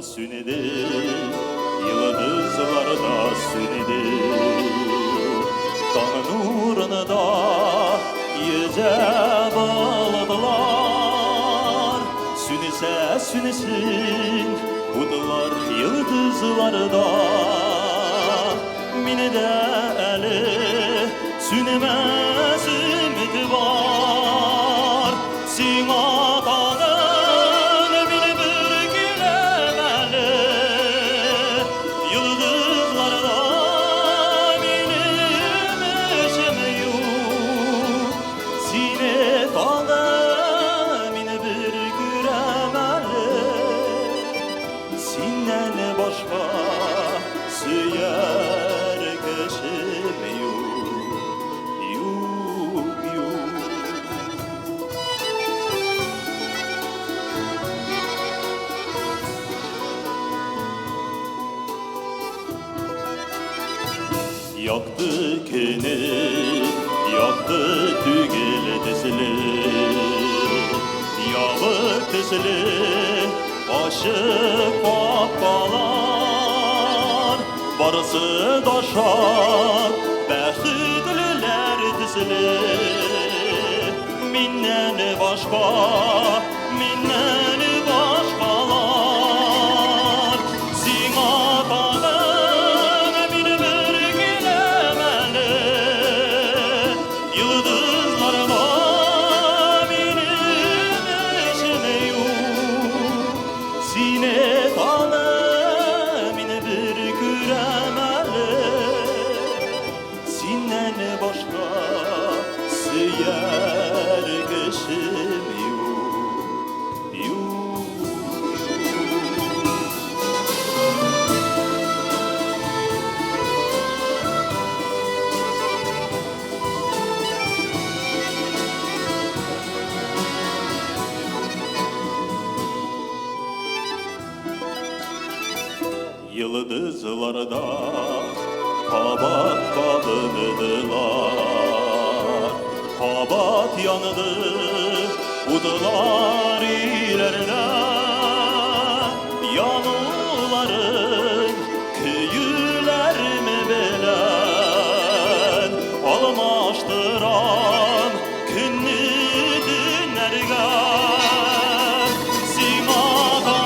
sünedi, yıldızlar da sünedi. Tan nurunu da yüce bağladılar. Sünise sünesin budular yıldızlar da. Mine de eli sünemez ümit var. Sina dağın beni bir gülemeli. Yıldızlarda benim eşemeyor. Sine dağın beni bir gülemeli. Sinden başka süyer geçemiyor. Yaktı keni, yaktı tügel tesili, yağık tesili, aşık papalar, barısı daşar, bəxtliler tesili, minnen başka, minnen başkalar, zina yer geçemiyor. Yıldızlarda kabak kabıdılar. Kabat yandı udular ileride. Yanıların köyüler mi bilen, almıştıran künlü dünlerge.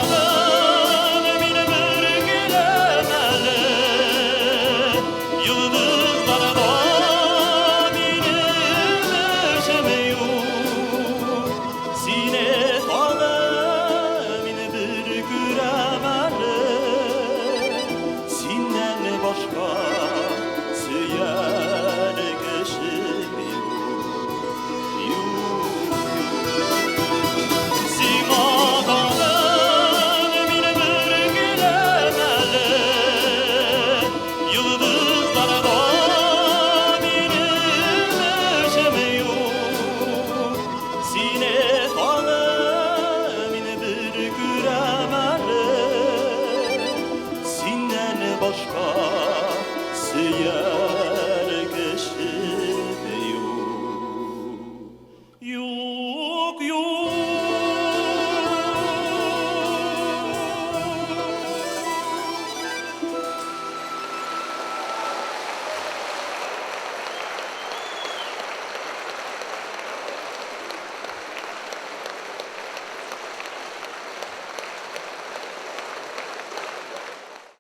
Simadanın beni bir gülemeli. Yıldızlarda başka süyer geçemiyor. Simadanın beni bir gülemeli. Yıldızlarda benim eşemiyor. Sine tanım beni bir gülemeli. Sinden başka süyer geçemiyor. Yok yok.